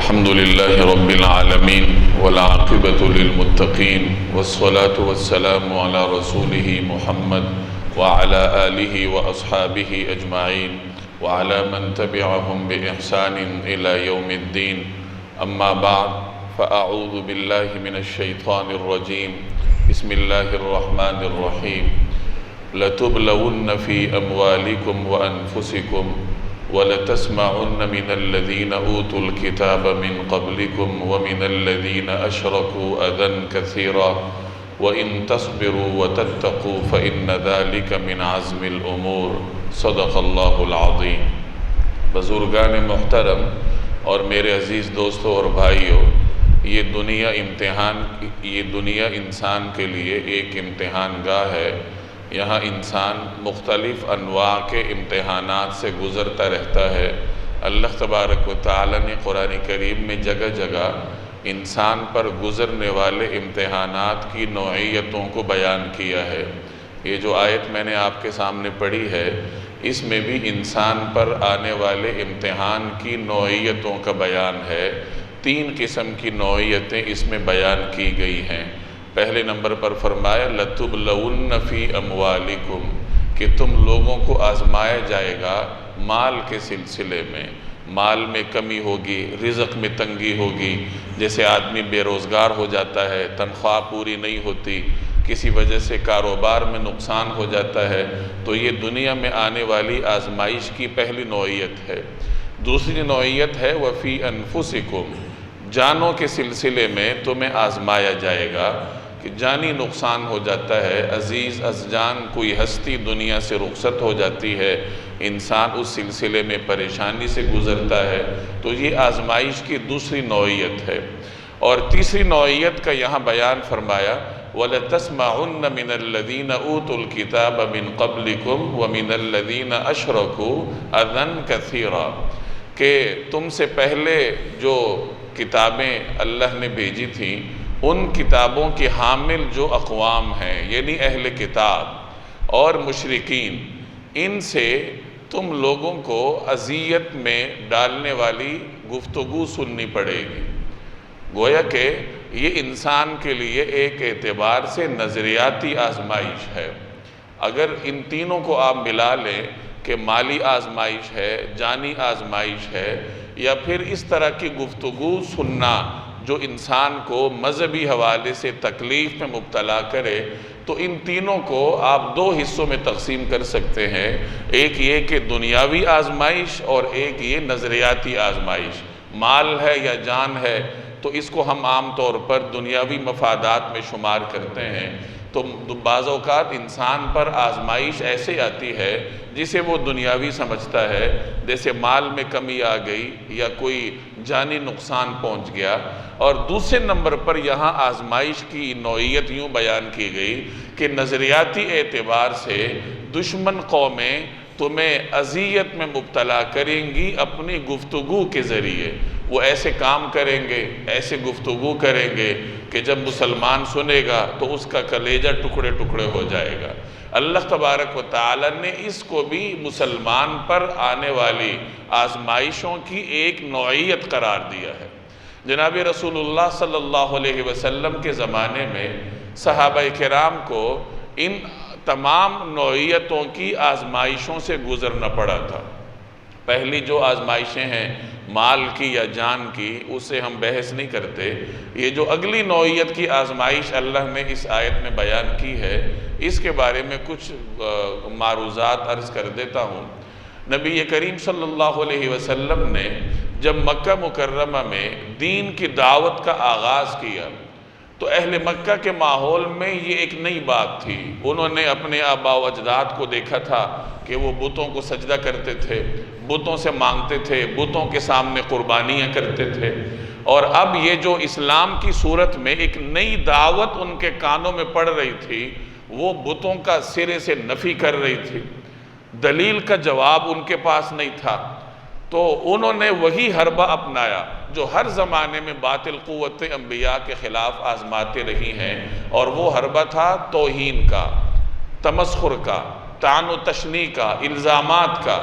الحمد لله رب العالمين والعاقبة للمتقين والصلاة والسلام على رسوله محمد وعلى آله وأصحابه أجمعين وعلى من تبعهم بإحسان إلى يوم الدين. أما بعد فأعوذ بالله من الشيطان الرجيم. بسم الله الرحمن الرحيم. لتبلون في أموالكم وأنفسكم وَلَتَسْمَعُنَّ مِنَ الَّذِينَ أُوتُوا الْكِتَابَ مِنْ قَبْلِكُمْ وَمِنَ الَّذِينَ أَشْرَكُوا أَذًى كَثِيرًا وَإِن تَصْبِرُوا وَتَتَّقُوا فَإِنَّ ذَلِكَ مِنْ عَزْمِ الْأُمُورِ. صدق اللہ العظیم. بزرگان محترم اور میرے عزیز دوستوں اور بھائیوں، یہ دنیا انسان کے لیے ایک امتحان گاہ ہے. یہاں انسان مختلف انواع کے امتحانات سے گزرتا رہتا ہے. اللہ تبارک و تعالی نے قرآن کریم میں جگہ جگہ انسان پر گزرنے والے امتحانات کی نوعیتوں کو بیان کیا ہے. یہ جو آیت میں نے آپ کے سامنے پڑھی ہے، اس میں بھی انسان پر آنے والے امتحان کی نوعیتوں کا بیان ہے. 3 قسم کی نوعیتیں اس میں بیان کی گئی ہیں. پہلے نمبر پر فرمایا لَتُبْلَوُنَّ فِي أَمْوَالِكُمْ، کہ تم لوگوں کو آزمایا جائے گا مال کے سلسلے میں. مال میں کمی ہوگی، رزق میں تنگی ہوگی. جیسے آدمی بے روزگار ہو جاتا ہے، تنخواہ پوری نہیں ہوتی، کسی وجہ سے کاروبار میں نقصان ہو جاتا ہے، تو یہ دنیا میں آنے والی آزمائش کی پہلی نوعیت ہے. دوسری نوعیت ہے وَفِي أَنفُسِكُمْ، جانوں کے سلسلے میں تمہیں آزمایا جائے گا کہ جانی نقصان ہو جاتا ہے، عزیز از جان کوئی ہستی دنیا سے رخصت ہو جاتی ہے، انسان اس سلسلے میں پریشانی سے گزرتا ہے. تو یہ آزمائش کی دوسری نوعیت ہے. اور تیسری نوعیت کا یہاں بیان فرمایا وَلَتَسْمَعُنَّ مِنَ الَّذِينَ أُوتُوا الْكِتَابَ مِنْ قَبْلِكُمْ وَمِنَ الَّذِينَ أَشْرَكُوا أَذًى كَثِيرًا، کہ تم سے پہلے جو کتابیں اللہ نے بھیجی تھیں، ان کتابوں کے حامل جو اقوام ہیں، یعنی اہل کتاب اور مشرکین، ان سے تم لوگوں کو اذیت میں ڈالنے والی گفتگو سننی پڑے گی. گویا کہ یہ انسان کے لیے ایک اعتبار سے نظریاتی آزمائش ہے. اگر ان تینوں کو آپ ملا لیں کہ مالی آزمائش ہے، جانی آزمائش ہے، یا پھر اس طرح کی گفتگو سننا جو انسان کو مذہبی حوالے سے تکلیف میں مبتلا کرے، تو ان تینوں کو آپ 2 حصوں میں تقسیم کر سکتے ہیں. ایک یہ کہ دنیاوی آزمائش اور ایک یہ نظریاتی آزمائش. مال ہے یا جان ہے تو اس کو ہم عام طور پر دنیاوی مفادات میں شمار کرتے ہیں. تو بعض اوقات انسان پر آزمائش ایسے آتی ہے جسے وہ دنیاوی سمجھتا ہے، جیسے مال میں کمی آ گئی یا کوئی جانی نقصان پہنچ گیا. اور دوسرے نمبر پر یہاں آزمائش کی نوعیت یوں بیان کی گئی کہ نظریاتی اعتبار سے دشمن قومیں تمہیں اذیت میں مبتلا کریں گی اپنی گفتگو کے ذریعے. وہ ایسے کام کریں گے، ایسے گفتگو کریں گے کہ جب مسلمان سنے گا تو اس کا کلیجہ ٹکڑے ٹکڑے ہو جائے گا. اللہ تبارک و تعالی نے اس کو بھی مسلمان پر آنے والی آزمائشوں کی ایک نوعیت قرار دیا ہے. جناب رسول اللہ صلی اللہ علیہ وسلم کے زمانے میں صحابہ کرام کو ان تمام نوعیتوں کی آزمائشوں سے گزرنا پڑا تھا. پہلی جو آزمائشیں ہیں مال کی یا جان کی، اسے ہم بحث نہیں کرتے. یہ جو اگلی نوعیت کی آزمائش اللہ نے اس آیت میں بیان کی ہے، اس کے بارے میں کچھ معروضات عرض کر دیتا ہوں. نبی کریم صلی اللہ علیہ وسلم نے جب مکہ مکرمہ میں دین کی دعوت کا آغاز کیا تو اہل مکہ کے ماحول میں یہ ایک نئی بات تھی. انہوں نے اپنے آباء و اجداد کو دیکھا تھا کہ وہ بتوں کو سجدہ کرتے تھے، بتوں سے مانگتے تھے، بتوں کے سامنے قربانیاں کرتے تھے. اور اب یہ جو اسلام کی صورت میں ایک نئی دعوت ان کے کانوں میں پڑ رہی تھی، وہ بتوں کا سرے سے نفی کر رہی تھی. دلیل کا جواب ان کے پاس نہیں تھا. تو انہوں نے وہی حربہ اپنایا جو ہر زمانے میں باطل قوت انبیاء کے خلاف آزماتے رہی ہیں، اور وہ حربہ تھا توہین کا، تمسخر کا، طعن و تشنیع کا، الزامات کا.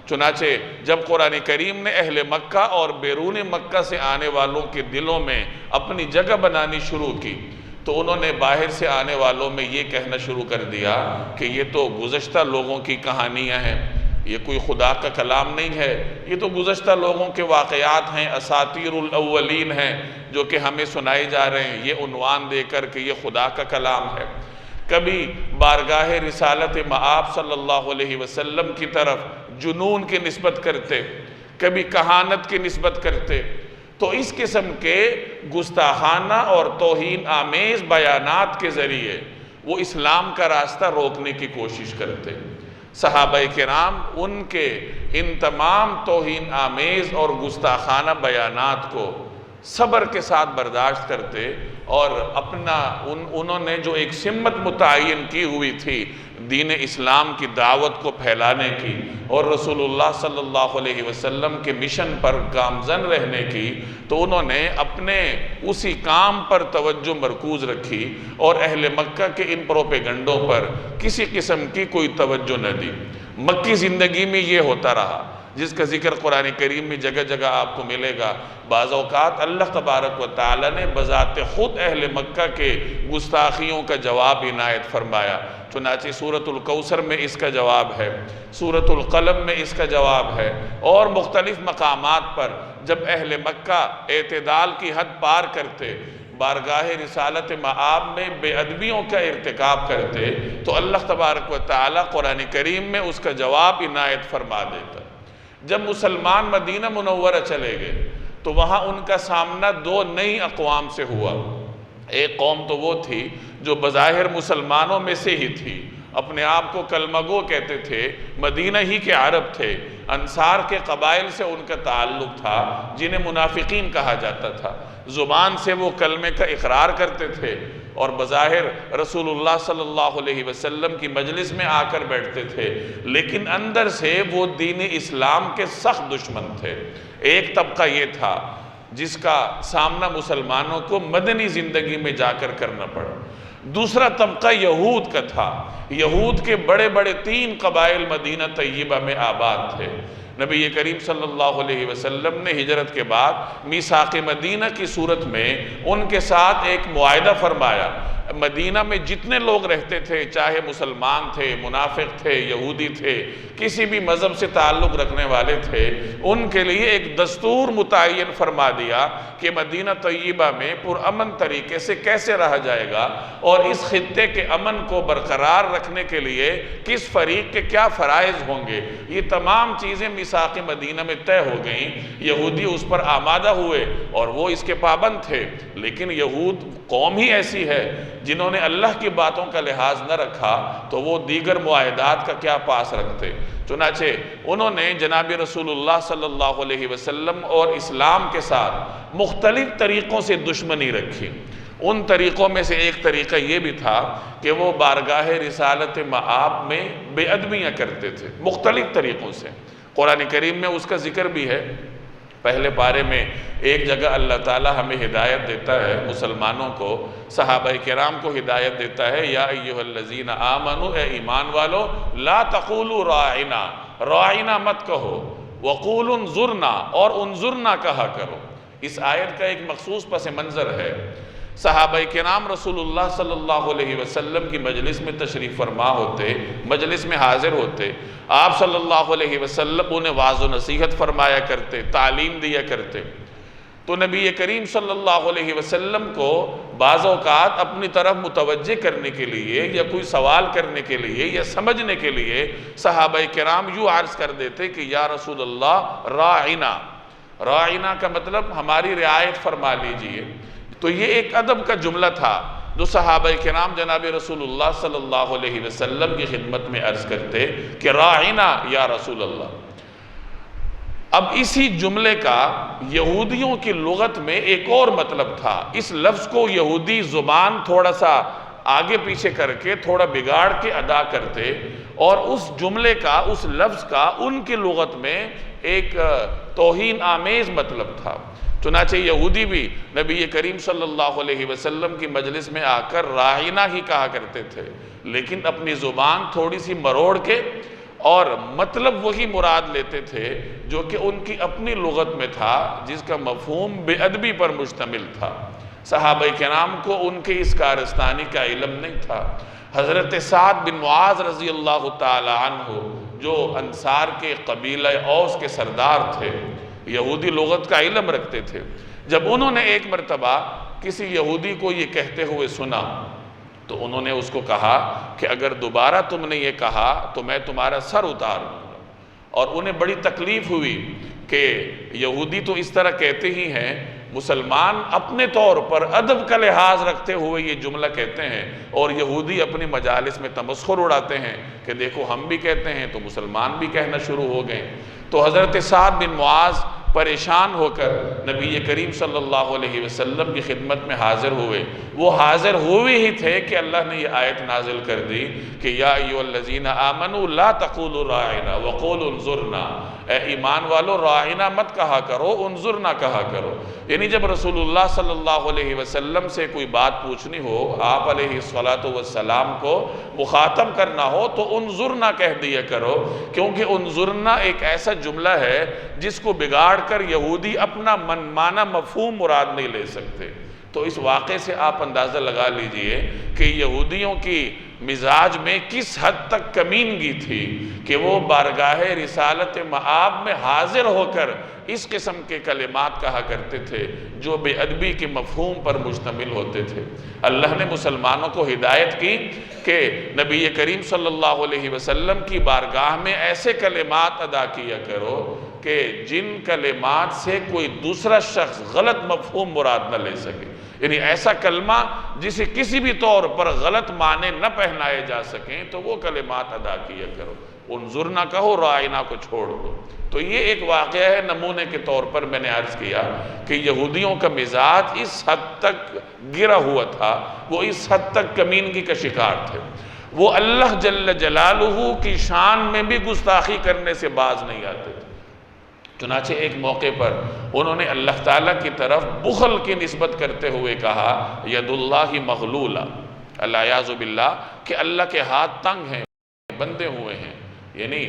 چنانچہ جب قرآن کریم نے اہل مکہ اور بیرون مکہ سے آنے والوں کے دلوں میں اپنی جگہ بنانی شروع کی تو انہوں نے باہر سے آنے والوں میں یہ کہنا شروع کر دیا کہ یہ تو گزشتہ لوگوں کی کہانیاں ہیں، یہ کوئی خدا کا کلام نہیں ہے، یہ تو گزشتہ لوگوں کے واقعات ہیں، اساطیر الاولین ہیں جو کہ ہمیں سنائے جا رہے ہیں، یہ عنوان دے کر کہ یہ خدا کا کلام ہے۔ کبھی بارگاہ رسالت مآب صلی اللہ علیہ وسلم کی طرف جنون کی نسبت کرتے، کبھی کہانت کی نسبت کرتے، تو اس قسم کے گستاخانہ اور توہین آمیز بیانات کے ذریعے وہ اسلام کا راستہ روکنے کی کوشش کرتے۔ صحابہ کرام ان کے ان تمام توہین آمیز اور گستاخانہ بیانات کو صبر کے ساتھ برداشت کرتے اور انہوں نے جو ایک سمت متعین کی ہوئی تھی دین اسلام کی دعوت کو پھیلانے کی اور رسول اللہ صلی اللہ علیہ وسلم کے مشن پر گامزن رہنے کی، تو انہوں نے اپنے اسی کام پر توجہ مرکوز رکھی اور اہل مکہ کے ان پروپیگنڈوں پر کسی قسم کی کوئی توجہ نہ دی۔ مکی زندگی میں یہ ہوتا رہا جس کا ذکر قرآن کریم میں جگہ جگہ آپ کو ملے گا۔ بعض اوقات اللہ تبارک و تعالی نے بذات خود اہل مکہ کے گستاخیوں کا جواب عنایت فرمایا، چنانچہ سورۃ الکوثر میں اس کا جواب ہے، سورۃ القلم میں اس کا جواب ہے، اور مختلف مقامات پر جب اہل مکہ اعتدال کی حد پار کرتے، بارگاہ رسالت مآب میں بے ادبیوں کا ارتکاب کرتے، تو اللہ تبارک و تعالی قرآن کریم میں اس کا جواب عنایت فرما دیتا۔ جب مسلمان مدینہ منورہ چلے گئے تو وہاں ان کا سامنا دو نئی اقوام سے ہوا۔ ایک قوم تو وہ تھی جو بظاہر مسلمانوں میں سے ہی تھی، اپنے آپ کو کلمہ گو کہتے تھے، مدینہ ہی کے عرب تھے، انصار کے قبائل سے ان کا تعلق تھا جنہیں منافقین کہا جاتا تھا، زبان سے وہ کلمے کا اقرار کرتے تھے اور بظاہر رسول اللہ صلی اللہ علیہ وسلم کی مجلس میں آ کر بیٹھتے تھے، لیکن اندر سے وہ دین اسلام کے سخت دشمن تھے۔ ایک طبقہ یہ تھا جس کا سامنا مسلمانوں کو مدنی زندگی میں جا کر کرنا پڑا۔ دوسرا طبقہ یہود کا تھا۔ یہود کے بڑے بڑے 3 قبائل مدینہ طیبہ میں آباد تھے۔ نبی کریم صلی اللہ علیہ وسلم نے ہجرت کے بعد میثاق مدینہ کی صورت میں ان کے ساتھ ایک معاہدہ فرمایا۔ مدینہ میں جتنے لوگ رہتے تھے، چاہے مسلمان تھے، منافق تھے، یہودی تھے، کسی بھی مذہب سے تعلق رکھنے والے تھے، ان کے لیے ایک دستور متعین فرما دیا کہ مدینہ طیبہ میں پرامن طریقے سے کیسے رہا جائے گا اور اس خطے کے امن کو برقرار رکھنے کے لیے کس فریق کے کیا فرائض ہوں گے۔ یہ تمام چیزیں میثاق مدینہ میں طے ہو گئیں۔ یہودی اس پر آمادہ ہوئے اور وہ اس کے پابند تھے، لیکن یہود قوم ہی ایسی ہے جنہوں نے اللہ کی باتوں کا لحاظ نہ رکھا تو وہ دیگر معاہدات کا کیا پاس رکھتے۔ چنانچہ انہوں نے جناب رسول اللہ صلی اللہ علیہ وسلم اور اسلام کے ساتھ مختلف طریقوں سے دشمنی رکھی۔ ان طریقوں میں سے ایک طریقہ یہ بھی تھا کہ وہ بارگاہ رسالت مآب میں بے ادبیاں کرتے تھے، مختلف طریقوں سے۔ قرآن کریم میں اس کا ذکر بھی ہے۔ پہلے پارے میں ایک جگہ اللہ تعالی ہمیں ہدایت دیتا ہے، مسلمانوں کو، صحابہ کرام کو ہدایت دیتا ہے، یا ایھا الذین آمنوا، اے ایمان والو، لا تقولوا راعنا، راعنا مت کہو، وقولوا انظرنا، اور انظرنا کہا کرو۔ اس آیت کا ایک مخصوص پس منظر ہے۔ صحابہ کرام رسول اللہ صلی اللہ علیہ وسلم کی مجلس میں تشریف فرما ہوتے، مجلس میں حاضر ہوتے، آپ صلی اللہ علیہ وسلم انہیں واعظ و نصیحت فرمایا کرتے، تعلیم دیا کرتے، تو نبی کریم صلی اللہ علیہ وسلم کو بعض اوقات اپنی طرف متوجہ کرنے کے لیے یا کوئی سوال کرنے کے لیے یا سمجھنے کے لیے صحابہ کرام یوں عرض کر دیتے کہ یا رسول اللہ راعنا، راعنا کا مطلب ہماری رعایت فرما لیجئے۔ تو یہ ایک ادب کا جملہ تھا جو صحابہ کرام جناب رسول اللہ صلی اللہ علیہ وسلم کی خدمت میں عرض کرتے کہ راعنا یا رسول اللہ۔ اب اسی جملے کا یہودیوں کی لغت میں ایک اور مطلب تھا۔ اس لفظ کو یہودی زبان تھوڑا سا آگے پیچھے کر کے تھوڑا بگاڑ کے ادا کرتے، اور اس جملے کا، اس لفظ کا ان کی لغت میں ایک توہین آمیز مطلب تھا۔ چنانچہ یہودی بھی نبی کریم صلی اللہ علیہ وسلم کی مجلس میں آ کر راعنا ہی کہا کرتے تھے، لیکن اپنی زبان تھوڑی سی مروڑ کے اور مطلب وہی مراد لیتے تھے جو کہ ان کی اپنی لغت میں تھا، جس کا مفہوم بے ادبی پر مشتمل تھا۔ صحابہ کرام کو ان کے اس کارستانی کا علم نہیں تھا۔ حضرت سعد بن معاذ رضی اللہ تعالی عنہ جو انصار کے قبیلہ اوس کے سردار تھے، یہودی لغت کا علم رکھتے تھے، جب انہوں نے ایک مرتبہ کسی یہودی کو یہ کہتے ہوئے سنا تو انہوں نے اس کو کہا کہ اگر دوبارہ تم نے یہ کہا تو میں تمہارا سر اتار دوں گا۔ اور انہیں بڑی تکلیف ہوئی کہ یہودی تو اس طرح کہتے ہی ہیں، مسلمان اپنے طور پر ادب کا لحاظ رکھتے ہوئے یہ جملہ کہتے ہیں، اور یہودی اپنی مجالس میں تمسخر اڑاتے ہیں کہ دیکھو ہم بھی کہتے ہیں تو مسلمان بھی کہنا شروع ہو گئے۔ تو حضرت سعد بن معاذ پریشان ہو کر نبی کریم صلی اللہ علیہ وسلم کی خدمت میں حاضر ہوئے۔ وہ حاضر ہوئے ہی تھے کہ اللہ نے یہ آیت نازل کر دی کہ یا ایھا الذین آمنوا لا تقولوا راعنا وقولوا انظرنا، اے ایمان والو راعنا مت کہا کرو، انظرنا کہا کرو۔ یعنی جب رسول اللہ صلی اللہ علیہ وسلم سے کوئی بات پوچھنی ہو، آپ علیہ السلام کو مخاطب کرنا ہو تو انظرنا کہہ دیا کرو، کیونکہ انظرنا ایک ایسا جملہ ہے جس کو بگاڑ کر یہودی اپنا منمانہ مفہوم مراد نہیں لے سکتے۔ تو اس واقعے سے آپ اندازہ لگا لیجئے کہ یہودیوں کی مزاج میں کس حد تک کمینگی تھی کہ وہ بارگاہ رسالت مآب میں حاضر ہو کر اس قسم کے کلمات کہا کرتے تھے جو بے ادبی کے مفہوم پر مشتمل ہوتے تھے۔ اللہ نے مسلمانوں کو ہدایت کی کہ نبی کریم صلی اللہ علیہ وسلم کی بارگاہ میں ایسے کلمات ادا کیا کرو کہ جن کلمات سے کوئی دوسرا شخص غلط مفہوم مراد نہ لے سکے، یعنی ایسا کلمہ جسے کسی بھی طور پر غلط معنی نہ پہنائے جا سکیں تو وہ کلمات ادا کیا کرو۔ انظرنا کہو، راعنا کو چھوڑ دو۔ تو یہ ایک واقعہ ہے، نمونے کے طور پر میں نے عرض کیا کہ یہودیوں کا مزاج اس حد تک گرا ہوا تھا، وہ اس حد تک کمینگی کا شکار تھے، وہ اللہ جل جلالہ کی شان میں بھی گستاخی کرنے سے باز نہیں آتے تھے۔ چنانچہ ایک موقع پر انہوں نے اللہ تعالیٰ کی طرف بخل کی نسبت کرتے ہوئے کہا ید اللہ مغلولہ، الیاذ باللہ، کہ اللہ کے ہاتھ تنگ ہیں، بندے ہوئے ہیں، یعنی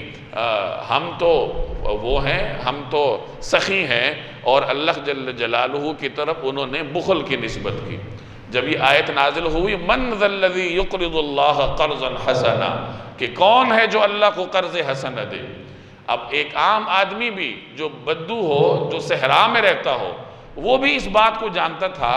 ہم تو وہ ہیں، ہم تو سخی ہیں، اور اللہ جل جلالہ کی طرف انہوں نے بخل کی نسبت کی۔ جب یہ آیت نازل ہوئی من ذا الذی یقرض اللہ قرضا حسنا، کہ کون ہے جو اللہ کو قرض حسنہ دے۔ اب ایک عام آدمی بھی جو بدو ہو، جو صحرا میں رہتا ہو، وہ بھی اس بات کو جانتا تھا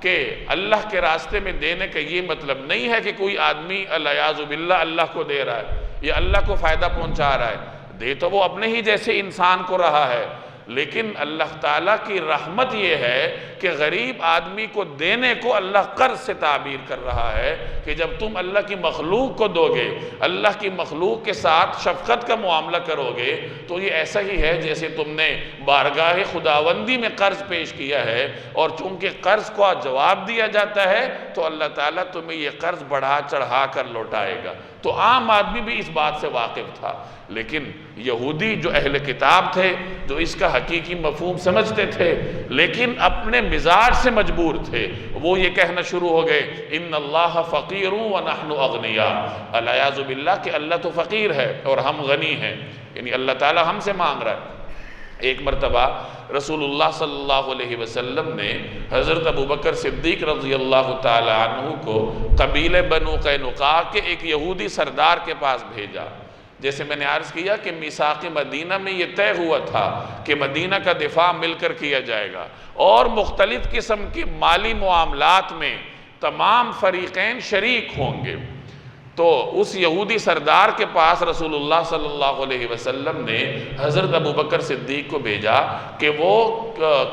کہ اللہ کے راستے میں دینے کا یہ مطلب نہیں ہے کہ کوئی آدمی الیاذ باللہ اللہ کو دے رہا ہے یا اللہ کو فائدہ پہنچا رہا ہے، دے تو وہ اپنے ہی جیسے انسان کو رہا ہے، لیکن اللہ تعالیٰ کی رحمت یہ ہے کہ غریب آدمی کو دینے کو اللہ قرض سے تعبیر کر رہا ہے کہ جب تم اللہ کی مخلوق کو دو گے، اللہ کی مخلوق کے ساتھ شفقت کا معاملہ کرو گے، تو یہ ایسا ہی ہے جیسے تم نے بارگاہ خداوندی میں قرض پیش کیا ہے، اور چونکہ قرض کو جواب دیا جاتا ہے تو اللہ تعالیٰ تمہیں یہ قرض بڑھا چڑھا کر لوٹائے گا۔ تو عام آدمی بھی اس بات سے واقف تھا، لیکن یہودی جو اہل کتاب تھے، جو اس کا حقیقی مفہوم سمجھتے تھے لیکن اپنے مزاج سے مجبور تھے، وہ یہ کہنا شروع ہو گئے ان اللہ فقیر ونحن اغنیاء، الیاذ باللہ کہ اللہ تو فقیر ہے اور ہم غنی ہیں، یعنی اللہ تعالیٰ ہم سے مانگ رہا ہے۔ ایک مرتبہ رسول اللہ صلی اللہ علیہ وسلم نے حضرت ابوبکر صدیق رضی اللہ تعالی عنہ کو قبیلہ بنو قینقاع کے ایک یہودی سردار کے پاس بھیجا۔ جیسے میں نے عرض کیا کہ میثاق مدینہ میں یہ طے ہوا تھا کہ مدینہ کا دفاع مل کر کیا جائے گا، اور مختلف قسم کے مالی معاملات میں تمام فریقین شریک ہوں گے۔ تو اس یہودی سردار کے پاس رسول اللہ صلی اللہ علیہ وسلم نے حضرت ابوبکر صدیق کو بھیجا کہ وہ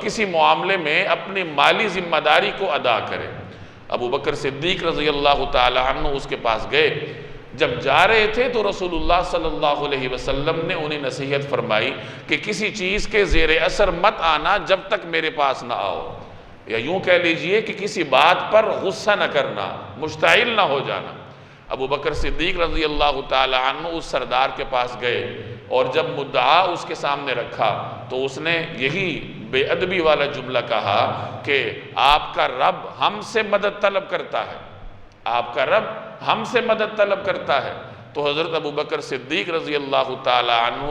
کسی معاملے میں اپنی مالی ذمہ داری کو ادا کرے۔ ابوبکر صدیق رضی اللہ تعالی عنہ اس کے پاس گئے۔ جب جا رہے تھے تو رسول اللہ صلی اللہ علیہ وسلم نے انہیں نصیحت فرمائی کہ کسی چیز کے زیر اثر مت آنا جب تک میرے پاس نہ آؤ، یا یوں کہہ لیجئے کہ کسی بات پر غصہ نہ کرنا، مشتعل نہ ہو جانا۔ ابوبکر صدیق رضی اللہ تعالی عنہ اس سردار کے پاس گئے، اور جب مدعا اس کے سامنے رکھا تو اس نے یہی بے ادبی والا جملہ کہا کہ آپ کا رب ہم سے مدد طلب کرتا ہے، آپ کا رب ہم سے مدد طلب کرتا ہے۔ تو حضرت ابوبکر صدیق رضی اللہ تعالی عنہ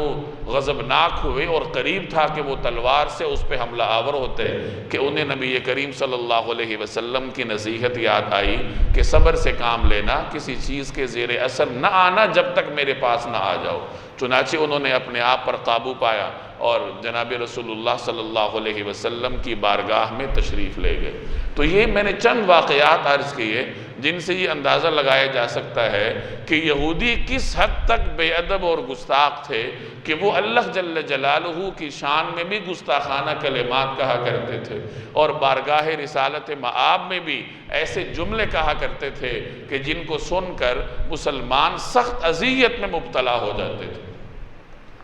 غضبناک ہوئے اور قریب تھا کہ وہ تلوار سے اس پہ حملہ آور ہوتے کہ انہیں نبی کریم صلی اللہ علیہ وسلم کی نصیحت یاد آئی کہ صبر سے کام لینا، کسی چیز کے زیر اثر نہ آنا جب تک میرے پاس نہ آ جاؤ۔ چنانچہ انہوں نے اپنے آپ پر قابو پایا اور جناب رسول اللہ صلی اللہ علیہ وسلم کی بارگاہ میں تشریف لے گئے۔ تو یہ میں نے چند واقعات عرض کیے جن سے یہ اندازہ لگایا جا سکتا ہے کہ یہودی کس حد تک بے ادب اور گستاخ تھے کہ وہ اللہ جل جلالہ کی شان میں بھی گستاخانہ کلمات کہا کرتے تھے، اور بارگاہ رسالت مآب میں بھی ایسے جملے کہا کرتے تھے کہ جن کو سن کر مسلمان سخت اذیت میں مبتلا ہو جاتے تھے۔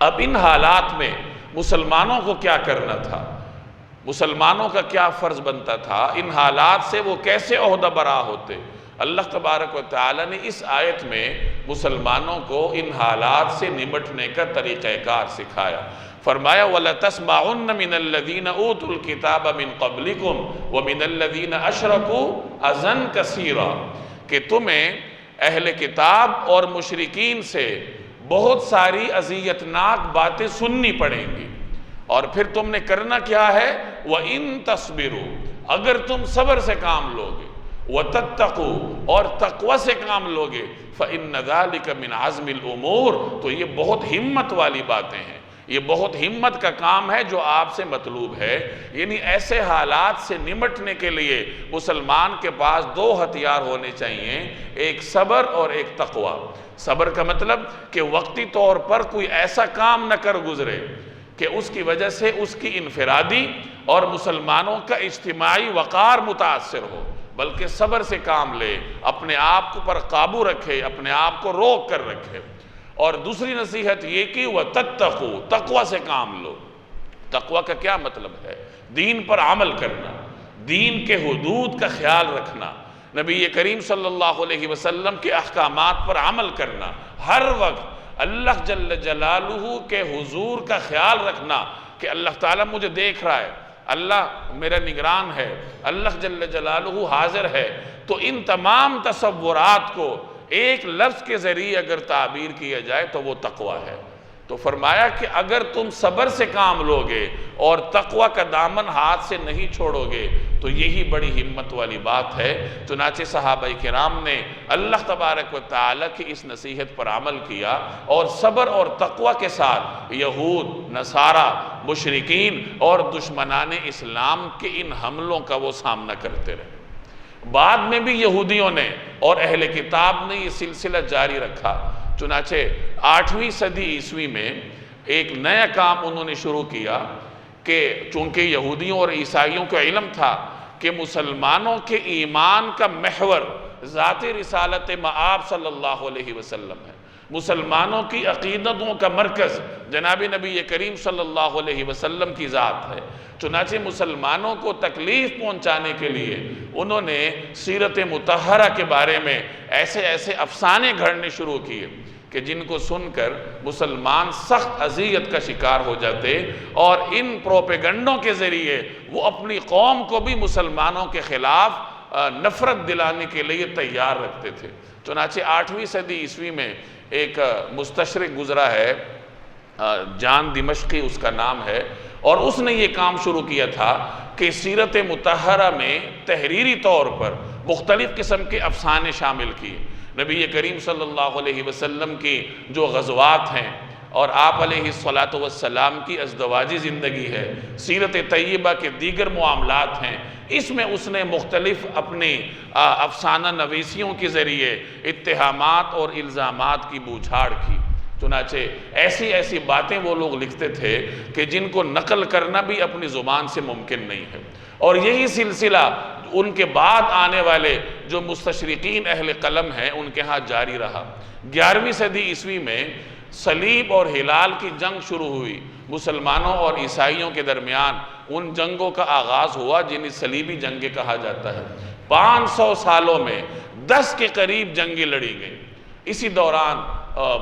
اب ان حالات میں مسلمانوں کو کیا کرنا تھا، مسلمانوں کا کیا فرض بنتا تھا، ان حالات سے وہ کیسے عہدہ برا ہوتے؟ اللہ تبارک و تعالی نے اس آیت میں مسلمانوں کو ان حالات سے نمٹنے کا طریقہ کار سکھایا۔ فرمایا وَلَتَسْمَعُنَّ مِنَ الَّذِينَ أُوتُوا الْكِتَابَ مِن قَبْلِكُمْ وَمِنَ الَّذِينَ أَشْرَكُوا أَذًى كَثِيرًا، کہ تمہیں اہل کتاب اور مشرکین سے بہت ساری اذیتناک باتیں سننی پڑیں گی، اور پھر تم نے کرنا کیا ہے؟ وَإِن تَصْبِرُوا، اگر تم صبر سے کام لوگے، وَتَتَّقُوا، اور تقوی سے کام لوگے، فَإِنَّ ذَلِكَ مِنْ عَزْمِ الْأُمُورِ، تو یہ بہت ہمت والی باتیں ہیں، یہ بہت ہمت کا کام ہے جو آپ سے مطلوب ہے۔ یعنی ایسے حالات سے نمٹنے کے لیے مسلمان کے پاس دو ہتھیار ہونے چاہیے، ایک صبر اور ایک تقوی۔ صبر کا مطلب کہ وقتی طور پر کوئی ایسا کام نہ کر گزرے کہ اس کی وجہ سے اس کی انفرادی اور مسلمانوں کا اجتماعی وقار متاثر ہو، بلکہ صبر سے کام لے، اپنے آپ کو پر قابو رکھے، اپنے آپ کو روک کر رکھے۔ اور دوسری نصیحت یہ کہ وَتَتَّقُوا، تقوی سے کام لو۔ تقوی کا کیا مطلب ہے؟ دین پر عمل کرنا، دین کے حدود کا خیال رکھنا، نبی کریم صلی اللہ علیہ وسلم کے احکامات پر عمل کرنا، ہر وقت اللہ جل جلالہ کے حضور کا خیال رکھنا کہ اللہ تعالیٰ مجھے دیکھ رہا ہے، اللہ میرا نگران ہے، اللہ جل جلالہ حاضر ہے۔ تو ان تمام تصورات کو ایک لفظ کے ذریعے اگر تعبیر کیا جائے تو وہ تقوی ہے۔ تو فرمایا کہ اگر تم صبر سے کام لوگے اور تقوی کا دامن ہاتھ سے نہیں چھوڑو گے تو یہی بڑی ہمت والی بات ہے۔ چنانچہ صحابہ کرام نے اللہ تبارک و تعالیٰ کی اس نصیحت پر عمل کیا اور صبر اور تقوی کے ساتھ یہود، نصارہ، مشرکین اور دشمنان اسلام کے ان حملوں کا وہ سامنا کرتے رہے۔ بعد میں بھی یہودیوں نے اور اہل کتاب نے یہ سلسلہ جاری رکھا۔ چنانچہ 8ویں صدی عیسوی میں ایک نیا کام انہوں نے شروع کیا کہ چونکہ یہودیوں اور عیسائیوں کا علم تھا کہ مسلمانوں کے ایمان کا محور ذات رسالت مآب صلی اللہ علیہ وسلم ہے، مسلمانوں کی عقیدتوں کا مرکز جناب نبی کریم صلی اللہ علیہ وسلم کی ذات ہے۔ چنانچہ مسلمانوں کو تکلیف پہنچانے کے لیے انہوں نے سیرت مطہرہ کے بارے میں ایسے افسانے گھڑنے شروع کیے کہ جن کو سن کر مسلمان سخت اذیت کا شکار ہو جاتے، اور ان پروپیگنڈوں کے ذریعے وہ اپنی قوم کو بھی مسلمانوں کے خلاف نفرت دلانے کے لیے تیار رکھتے تھے۔ چنانچہ 8ویں صدی عیسوی میں ایک مستشرق گزرا ہے، جان دمشقی اس کا نام ہے، اور اس نے یہ کام شروع کیا تھا کہ سیرت مطہرہ میں تحریری طور پر مختلف قسم کے افسانے شامل کیے۔ نبی کریم صلی اللہ علیہ وسلم کی جو غزوات ہیں اور آپ علیہ السلام کی ازدواجی زندگی ہے، سیرت طیبہ کے دیگر معاملات ہیں، اس میں اس نے مختلف اپنی افسانہ نویسیوں کے ذریعے اتہامات اور الزامات کی بوچھاڑ کی۔ چنانچہ ایسی باتیں وہ لوگ لکھتے تھے کہ جن کو نقل کرنا بھی اپنی زبان سے ممکن نہیں ہے، اور یہی سلسلہ ان کے بعد آنے والے جو مستشرقین اہل قلم ہیں ان کے ہاں جاری رہا۔ 11ویں صدی عیسوی میں صلیب اور ہلال کی جنگ شروع ہوئی، مسلمانوں اور عیسائیوں کے درمیان ان جنگوں کا آغاز ہوا جنہیں صلیبی جنگیں کہا جاتا ہے۔ 500 سالوں میں 10 کے قریب جنگیں لڑی گئیں۔ اسی دوران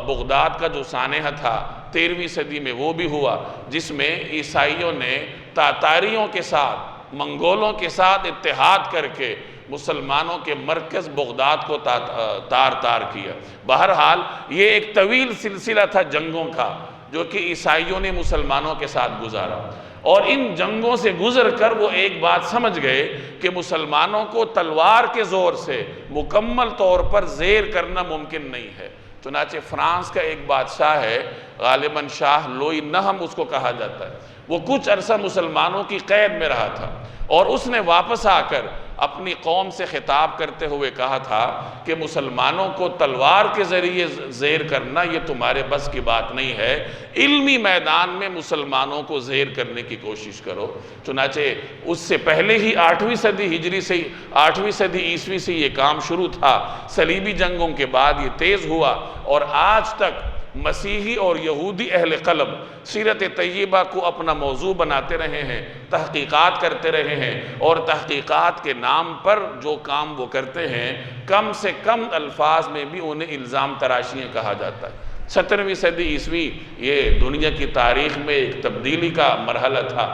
بغداد کا جو سانحہ تھا 13ویں صدی میں وہ بھی ہوا، جس میں عیسائیوں نے تاتاریوں کے ساتھ، منگولوں کے ساتھ اتحاد کر کے مسلمانوں کے مرکز بغداد کو تار تار کیا۔ بہرحال یہ ایک طویل سلسلہ تھا جنگوں کا جو کہ عیسائیوں نے مسلمانوں کے ساتھ گزارا، اور ان جنگوں سے گزر کر وہ ایک بات سمجھ گئے کہ مسلمانوں کو تلوار کے زور سے مکمل طور پر زیر کرنا ممکن نہیں ہے۔ چنانچہ فرانس کا ایک بادشاہ ہے، غالباً شاہ لوئی نہم اس کو کہا جاتا ہے، وہ کچھ عرصہ مسلمانوں کی قید میں رہا تھا، اور اس نے واپس آ کر اپنی قوم سے خطاب کرتے ہوئے کہا تھا کہ مسلمانوں کو تلوار کے ذریعے زیر کرنا یہ تمہارے بس کی بات نہیں ہے، علمی میدان میں مسلمانوں کو زیر کرنے کی کوشش کرو۔ چنانچہ اس سے پہلے ہی 8ویں صدی ہجری سے 8ویں صدی عیسوی سے یہ کام شروع تھا، صلیبی جنگوں کے بعد یہ تیز ہوا، اور آج تک مسیحی اور یہودی اہل قلب سیرت طیبہ کو اپنا موضوع بناتے رہے ہیں، تحقیقات کرتے رہے ہیں، اور تحقیقات کے نام پر جو کام وہ کرتے ہیں کم سے کم الفاظ میں بھی انہیں الزام تراشیاں کہا جاتا ہے۔ 17ویں صدی عیسوی یہ دنیا کی تاریخ میں ایک تبدیلی کا مرحلہ تھا،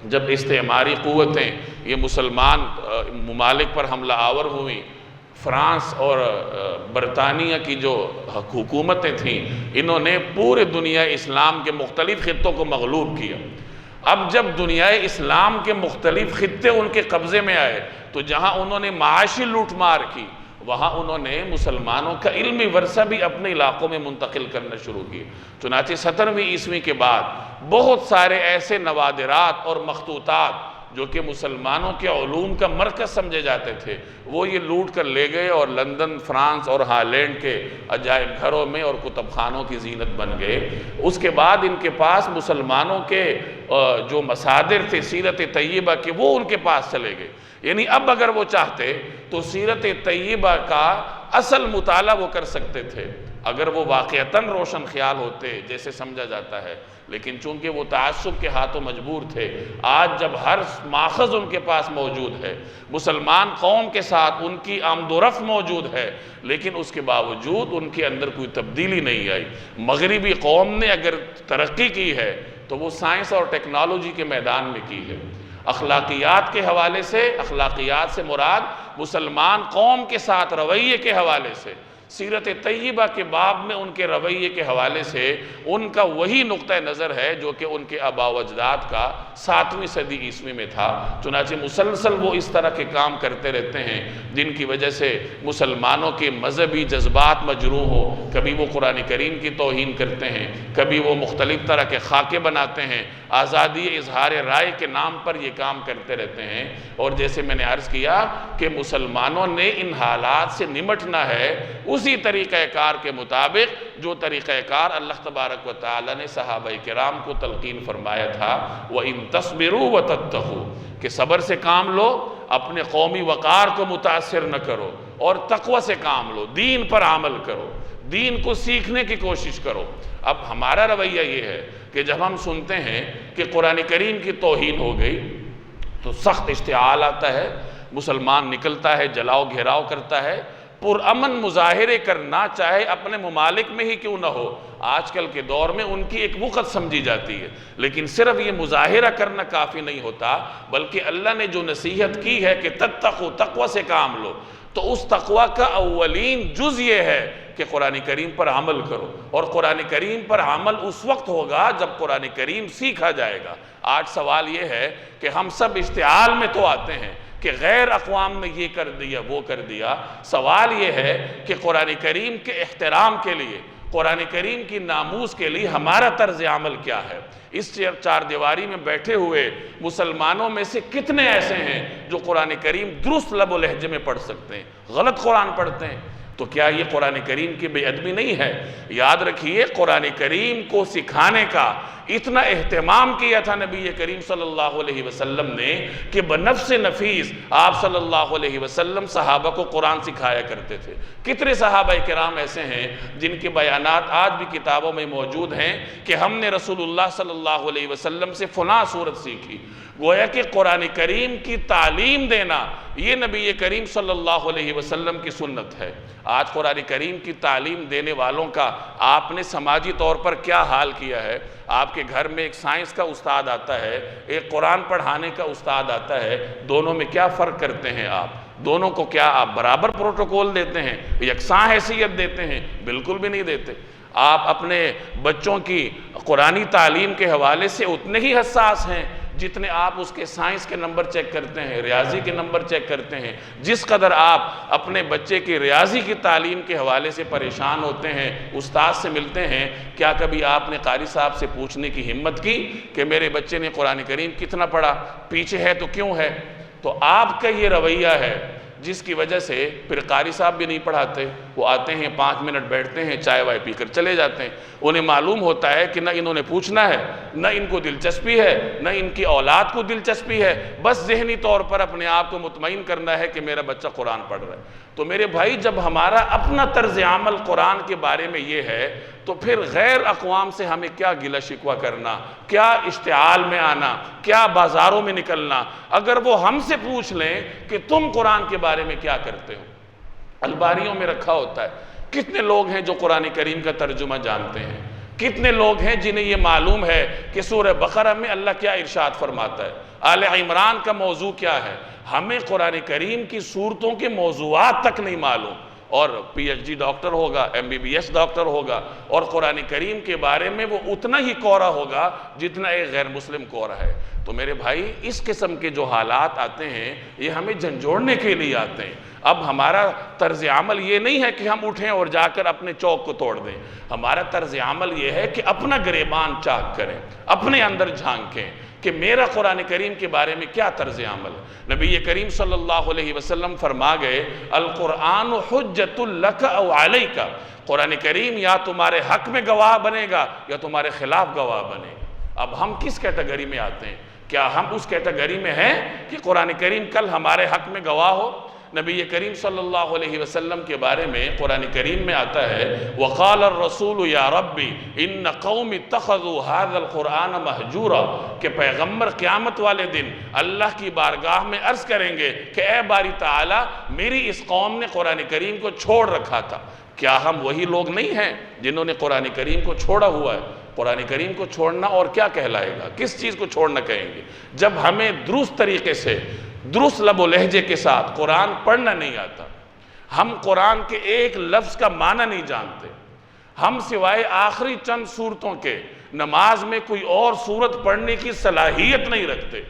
جب استعماری قوتیں یہ مسلمان ممالک پر حملہ آور ہوئیں۔ فرانس اور برطانیہ کی جو حکومتیں تھیں انہوں نے پورے دنیا اسلام کے مختلف خطوں کو مغلوب کیا۔ اب جب دنیا اسلام کے مختلف خطے ان کے قبضے میں آئے تو جہاں انہوں نے معاشی لوٹ مار کی، وہاں انہوں نے مسلمانوں کا علمی ورثہ بھی اپنے علاقوں میں منتقل کرنا شروع کی۔ چنانچہ 17ویں عیسوی کے بعد بہت سارے ایسے نوادرات اور مخطوطات جو کہ مسلمانوں کے علوم کا مرکز سمجھے جاتے تھے وہ یہ لوٹ کر لے گئے، اور لندن، فرانس اور ہالینڈ کے عجائب گھروں میں اور کتب خانوں کی زینت بن گئے۔ اس کے بعد ان کے پاس مسلمانوں کے جو مصادر تھے سیرت طیبہ کے وہ ان کے پاس چلے گئے، یعنی اب اگر وہ چاہتے تو سیرت طیبہ کا اصل مطالعہ وہ کر سکتے تھے اگر وہ واقعتاً روشن خیال ہوتے جیسے سمجھا جاتا ہے، لیکن چونکہ وہ تعصب کے ہاتھوں مجبور تھے۔ آج جب ہر ماخذ ان کے پاس موجود ہے، مسلمان قوم کے ساتھ ان کی آمد و رفت موجود ہے، لیکن اس کے باوجود ان کے اندر کوئی تبدیلی نہیں آئی۔ مغربی قوم نے اگر ترقی کی ہے تو وہ سائنس اور ٹیکنالوجی کے میدان میں کی ہے۔ اخلاقیات کے حوالے سے، اخلاقیات سے مراد مسلمان قوم کے ساتھ رویے کے حوالے سے، سیرت طیبہ کے باب میں ان کے رویے کے حوالے سے ان کا وہی نقطہ نظر ہے جو کہ ان کے آباء و اجداد کا 7ویں صدی عیسوی میں تھا۔ چنانچہ مسلسل وہ اس طرح کے کام کرتے رہتے ہیں جن کی وجہ سے مسلمانوں کے مذہبی جذبات مجروح ہو۔ کبھی وہ قرآن کریم کی توہین کرتے ہیں، کبھی وہ مختلف طرح کے خاکے بناتے ہیں، آزادی اظہار رائے کے نام پر یہ کام کرتے رہتے ہیں۔ اور جیسے میں نے عرض کیا کہ مسلمانوں نے ان حالات سے نمٹنا ہے اسی طریقہ کار کے مطابق جو طریقہ کار اللہ تبارک و تعالی نے صحابہ کرام کو تلقین فرمایا تھا، وَإِن تَصْبِرُوا وَتَتَّقُوا، کہ صبر سے کام لو، اپنے قومی وقار کو متاثر نہ کرو، اور تقوی سے کام لو، دین پر عمل کرو، دین کو سیکھنے کی کوشش کرو۔ اب ہمارا رویہ یہ ہے کہ جب ہم سنتے ہیں کہ قرآن کریم کی توہین ہو گئی تو سخت اشتعال آتا ہے، مسلمان نکلتا ہے، جلاؤ گھیراؤ کرتا ہے، پرامن مظاہرے کرنا چاہے اپنے ممالک میں ہی کیوں نہ ہو۔ آج کل کے دور میں ان کی ایک وقت سمجھی جاتی ہے، لیکن صرف یہ مظاہرہ کرنا کافی نہیں ہوتا، بلکہ اللہ نے جو نصیحت کی ہے کہ تتقوا، تقوی سے کام لو، تو اس تقوی کا اولین جز یہ ہے کہ قرآن کریم پر عمل کرو، اور قرآن کریم پر عمل اس وقت ہوگا جب قرآن کریم سیکھا جائے گا۔ آج سوال یہ ہے کہ ہم سب اشتعال میں تو آتے ہیں کہ غیر اقوام نے یہ کر دیا وہ کر دیا، سوال یہ ہے کہ قرآن کریم کے احترام کے لیے، قرآن کریم کی ناموس کے لیے ہمارا طرز عمل کیا ہے؟ اس چار دیواری میں بیٹھے ہوئے مسلمانوں میں سے کتنے ایسے ہیں جو قرآن کریم درست لب و لہجے میں پڑھ سکتے ہیں، غلط قرآن پڑھتے ہیں؟ تو کیا یہ قرآن کریم کی بے ادبی نہیں ہے؟ یاد رکھیے قرآن کریم کو سکھانے کا اتنا اہتمام کیا تھا نبی کریم صلی اللہ علیہ وسلم نے کہ بنفس نفیس آپ صلی اللہ علیہ وسلم صحابہ کو قرآن سکھایا کرتے تھے۔ کتنے صحابہ کرام ایسے ہیں جن کے بیانات آج بھی کتابوں میں موجود ہیں کہ ہم نے رسول اللہ صلی اللہ علیہ وسلم سے فلاں صورت سیکھی۔ گویا کہ قرآن کریم کی تعلیم دینا یہ نبی کریم صلی اللہ علیہ وسلم کی سنت ہے۔ آج قرآن کریم کی تعلیم دینے والوں کا آپ نے سماجی طور پر کیا حال کیا ہے؟ آپ کے گھر میں ایک سائنس کا استاد آتا ہے، ایک قرآن پڑھانے کا استاد آتا ہے، دونوں میں کیا فرق کرتے ہیں آپ؟ دونوں کو کیا آپ برابر پروٹوکول دیتے ہیں، یکساں حیثیت دیتے ہیں؟ بالکل بھی نہیں دیتے۔ آپ اپنے بچوں کی قرآنی تعلیم کے حوالے سے اتنے ہی حساس ہیں جتنے آپ اس کے سائنس کے نمبر چیک کرتے ہیں، ریاضی کے نمبر چیک کرتے ہیں۔ جس قدر آپ اپنے بچے کی ریاضی کی تعلیم کے حوالے سے پریشان ہوتے ہیں، استاد سے ملتے ہیں، کیا کبھی آپ نے قاری صاحب سے پوچھنے کی ہمت کی کہ میرے بچے نے قرآن کریم کتنا پڑھا، پیچھے ہے تو کیوں ہے؟ تو آپ کا یہ رویہ ہے جس کی وجہ سے پھر قاری صاحب بھی نہیں پڑھاتے، وہ آتے ہیں 5 منٹ بیٹھتے ہیں، چائے وائے پی کر چلے جاتے ہیں۔ انہیں معلوم ہوتا ہے کہ نہ انہوں نے پوچھنا ہے، نہ ان کو دلچسپی ہے، نہ ان کی اولاد کو دلچسپی ہے، بس ذہنی طور پر اپنے آپ کو مطمئن کرنا ہے کہ میرا بچہ قرآن پڑھ رہا ہے۔ تو میرے بھائی، جب ہمارا اپنا طرز عمل قرآن کے بارے میں یہ ہے تو پھر غیر اقوام سے ہمیں کیا گلہ شکوہ کرنا، کیا اشتعال میں آنا، کیا بازاروں میں نکلنا؟ اگر وہ ہم سے پوچھ لیں کہ تم قرآن کے بارے میں کیا کرتے ہو، الباریوں میں رکھا ہوتا ہے۔ کتنے لوگ ہیں جو قرآن کریم کا ترجمہ جانتے ہیں؟ کتنے لوگ ہیں جنہیں یہ معلوم ہے کہ سورہ بقرہ میں اللہ کیا ارشاد فرماتا ہے، آل عمران کا موضوع کیا ہے؟ ہمیں قرآن کریم کی صورتوں کے موضوعات تک نہیں معلوم، اور پی ایچ ڈی ڈاکٹر ہوگا، MBBS ڈاکٹر ہوگا، اور قرآن کریم کے بارے میں وہ اتنا ہی کورا ہوگا جتنا ایک غیر مسلم کورا ہے۔ تو میرے بھائی، اس قسم کے جو حالات آتے ہیں یہ ہمیں جھنجھوڑنے کے لیے آتے ہیں۔ اب ہمارا طرز عمل یہ نہیں ہے کہ ہم اٹھیں اور جا کر اپنے چوک کو توڑ دیں۔ ہمارا طرز عمل یہ ہے کہ اپنا گریبان چاک کریں، اپنے اندر جھانکیں کہ میرا قرآن کریم کے بارے میں کیا طرز عمل ہے۔ نبی کریم صلی اللہ علیہ وسلم فرما گئے، القرآن حجت لک او علیک، قرآن کریم یا تمہارے حق میں گواہ بنے گا یا تمہارے خلاف گواہ بنے گا۔ اب ہم کس کیٹیگری میں آتے ہیں؟ کیا ہم اس کیٹیگری میں ہیں کہ قرآن کریم کل ہمارے حق میں گواہ ہو؟ نبی کریم صلی اللہ علیہ وسلم کے بارے میں قرآن کریم میں آتا ہے، وَقَالَ الرَّسُولُ يَا رَبِّ إِنَّ قَوْمِ اتَّخَذُوا هَذَا الْقُرْآنَ مَهْجُورًا، کہ پیغمبر قیامت والے دن اللہ کی بارگاہ میں عرض کریں گے کہ اے باری تعالی، میری اس قوم نے قرآن کریم کو چھوڑ رکھا تھا۔ کیا ہم وہی لوگ نہیں ہیں جنہوں نے قرآن کریم کو چھوڑا ہوا ہے؟ قرآن کریم کو چھوڑنا اور کیا کہلائے گا؟ کس چیز کو چھوڑنا کہیں گے؟ جب ہمیں درست طریقے سے، درست لب و لہجے کے ساتھ قرآن پڑھنا نہیں آتا، ہم قرآن کے ایک لفظ کا معنی نہیں جانتے، ہم سوائے آخری چند صورتوں کے نماز میں کوئی اور صورت پڑھنے کی صلاحیت نہیں رکھتے،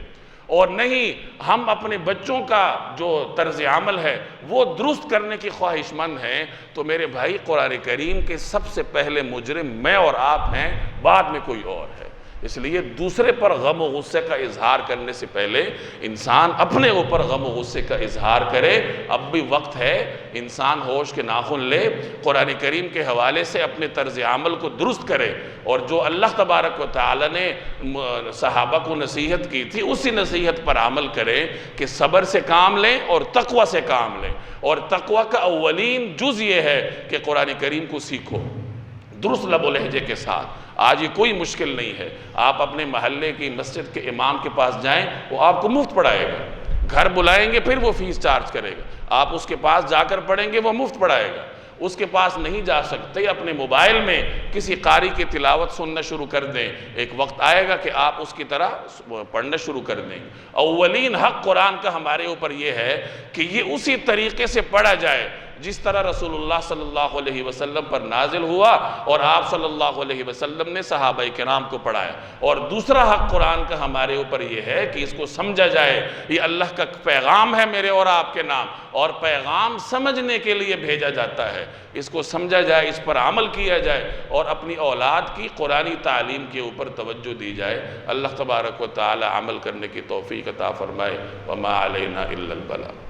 اور نہیں ہم اپنے بچوں کا جو طرز عمل ہے وہ درست کرنے کی خواہش مند ہیں، تو میرے بھائی، قرآن کریم کے سب سے پہلے مجرم میں اور آپ ہیں، بعد میں کوئی اور ہے۔ اس لیے دوسرے پر غم و غصے کا اظہار کرنے سے پہلے انسان اپنے اوپر غم و غصے کا اظہار کرے۔ اب بھی وقت ہے، انسان ہوش کے ناخن لے، قرآن کریم کے حوالے سے اپنے طرز عمل کو درست کرے، اور جو اللہ تبارک و تعالی نے صحابہ کو نصیحت کی تھی اسی نصیحت پر عمل کرے کہ صبر سے کام لیں اور تقوی سے کام لیں۔ اور تقوی کا اولین جز یہ ہے کہ قرآن کریم کو سیکھو درست لب و لہجے کے ساتھ۔ آج یہ کوئی مشکل نہیں ہے، آپ اپنے محلے کی مسجد کے امام کے پاس جائیں، وہ آپ کو مفت پڑھائے گا۔ گھر بلائیں گے پھر وہ فیس چارج کرے گا، آپ اس کے پاس جا کر پڑھیں گے وہ مفت پڑھائے گا۔ اس کے پاس نہیں جا سکتے، اپنے موبائل میں کسی قاری کی تلاوت سننا شروع کر دیں، ایک وقت آئے گا کہ آپ اس کی طرح پڑھنا شروع کر دیں گے۔ اولین حق قرآن کا ہمارے اوپر یہ ہے کہ یہ اسی طریقے سے پڑھا جائے جس طرح رسول اللہ صلی اللہ علیہ وسلم پر نازل ہوا اور آپ صلی اللہ علیہ وسلم نے صحابہ کرام کو پڑھایا۔ اور دوسرا حق قرآن کا ہمارے اوپر یہ ہے کہ اس کو سمجھا جائے، یہ اللہ کا پیغام ہے میرے اور آپ کے نام، اور پیغام سمجھنے کے لیے بھیجا جاتا ہے۔ اس کو سمجھا جائے، اس پر عمل کیا جائے، اور اپنی اولاد کی قرآنی تعلیم کے اوپر توجہ دی جائے۔ اللہ تبارک و تعالی عمل کرنے کی توفیق عطا فرمائے۔ وما علینا الا البلاغ۔